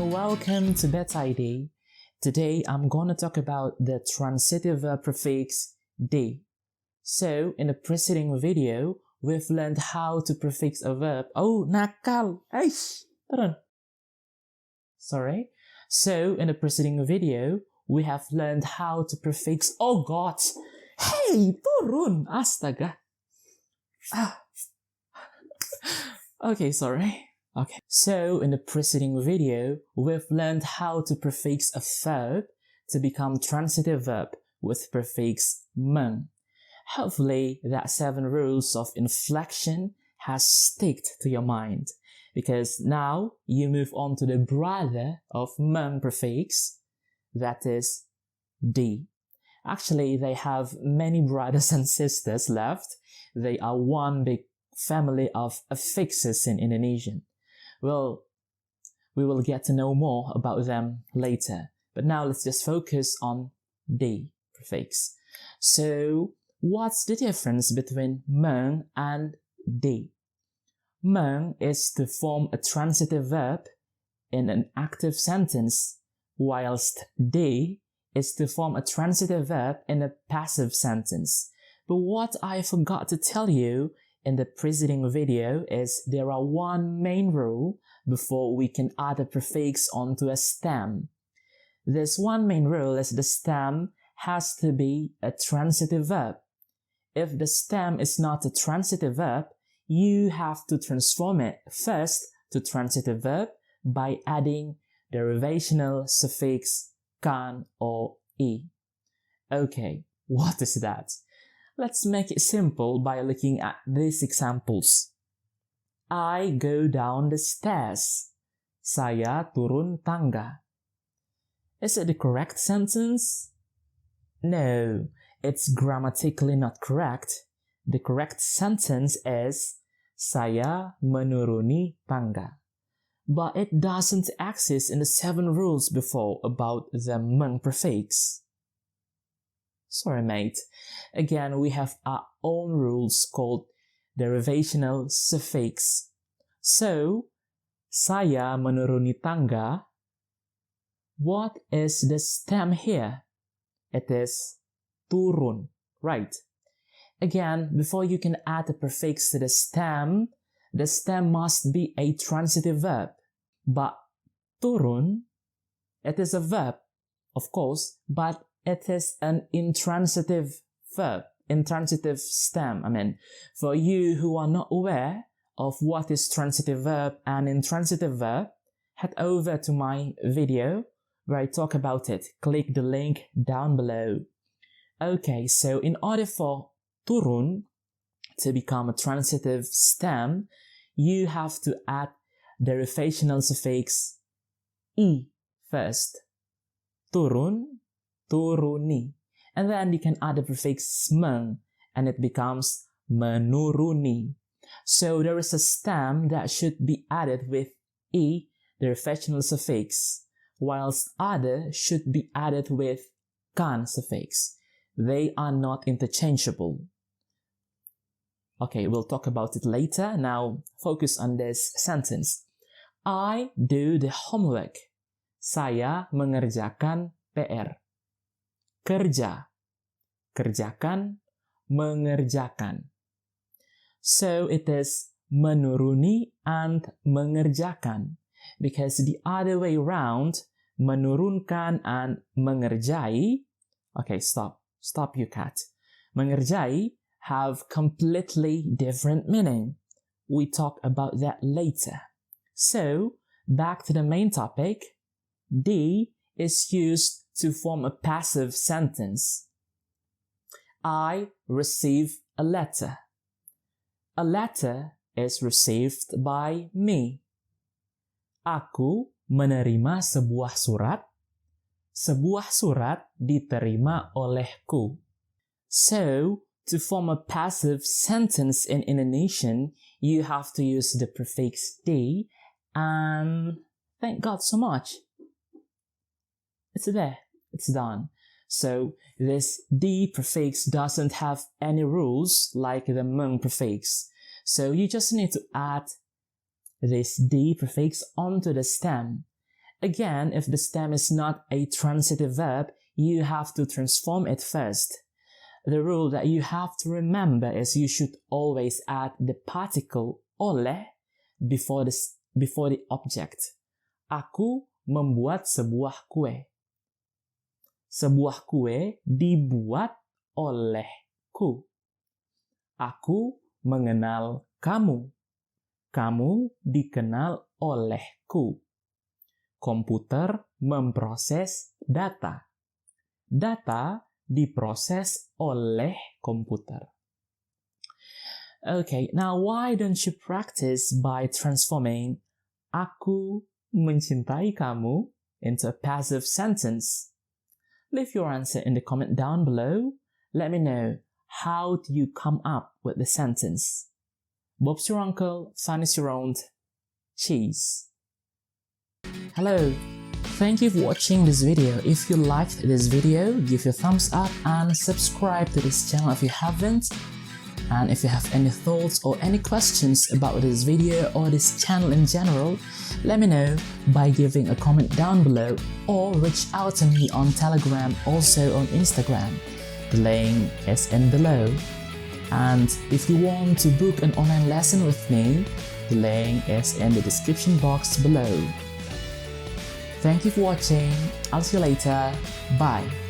welcome to BetID. Today I'm going to talk about the transitive verb prefix D. So in the preceding video, we've learned how to prefix a verb. Oh, nakal! Aish! Turun. Sorry. So in the preceding video, we have learned how to prefix. Oh God! Hey, turun! Astaga! Okay, sorry. Okay, so in the preceding video, we've learned how to prefix a verb to become transitive verb with prefix meng. Hopefully, that 7 rules of inflection has sticked to your mind, because now you move on to the brother of meng prefix, that is D. Actually, they have many brothers and sisters left. They are one big family of affixes in Indonesian. Well, we will get to know more about them later. But now let's just focus on D prefix. So, what's the difference between meng and D? Meng is to form a transitive verb in an active sentence, whilst D is to form a transitive verb in a passive sentence. But what I forgot to tell you in the preceding video is there are one main rule before we can add a prefix onto a stem. This one main rule is the stem has to be a transitive verb. If the stem is not a transitive verb, you have to transform it first to transitive verb by adding derivational suffix kan or e. Okay, what is that? Let's make it simple by looking at these examples. I go down the stairs. Saya turun tangga. Is it the correct sentence? No, it's grammatically not correct. The correct sentence is Saya menuruni tangga. But it doesn't exist in the 7 rules before about the meng prefix. Sorry, mate. Again, we have our own rules called derivational suffix. So, saya menuruni tangga. What is the stem here? It is turun, right? Again, before you can add a prefix to the stem must be a transitive verb. But turun, it is a verb, of course, but it is an intransitive verb, intransitive stem. For you who are not aware of what is transitive verb and intransitive verb, head over to my video where I talk about it. Click the link down below. Okay, so in order for turun to become a transitive stem, you have to add derivational suffix e first. Turun, turuni. And then you can add the prefix meng and it becomes menuruni. So there is a stem that should be added with e, the derivational suffix, whilst other should be added with kan suffix. They are not interchangeable. Okay, we'll talk about it later. Now focus on this sentence. I do the homework. Saya mengerjakan PR. Kerja, kerjakan, mengerjakan. So it is menuruni and mengerjakan, because the other way around, menurunkan and mengerjai, okay, stop you cat. Mengerjai have completely different meaning. We talk about that later. So, back to the main topic, D is used to form a passive sentence. I receive a letter. A letter is received by me. Aku menerima sebuah surat. Sebuah surat diterima olehku. So, to form a passive sentence in Indonesian, you have to use the prefix D, and thank God so much. It's there. It's done. So this D prefix doesn't have any rules like the meng prefix. So you just need to add this D prefix onto the stem. Again, if the stem is not a transitive verb, you have to transform it first. The rule that you have to remember is you should always add the particle oleh before the object. Aku membuat sebuah kue. Sebuah kue dibuat olehku. Aku mengenal kamu. Kamu dikenal olehku. Komputer memproses data. Data diproses oleh komputer. Okay, now why don't you practice by transforming aku mencintai kamu into a passive sentence? Leave your answer in the comment down below. Let me know, how do you come up with the sentence? Bob's your uncle, fun is your own. Cheese. Hello, thank you for watching this video. If you liked this video, give a thumbs up and subscribe to this channel if you haven't. And if you have any thoughts or any questions about this video or this channel in general, let me know by giving a comment down below or reach out to me on Telegram, also on Instagram. The link is in below. And if you want to book an online lesson with me, the link is in the description box below. Thank you for watching. I'll see you later. Bye.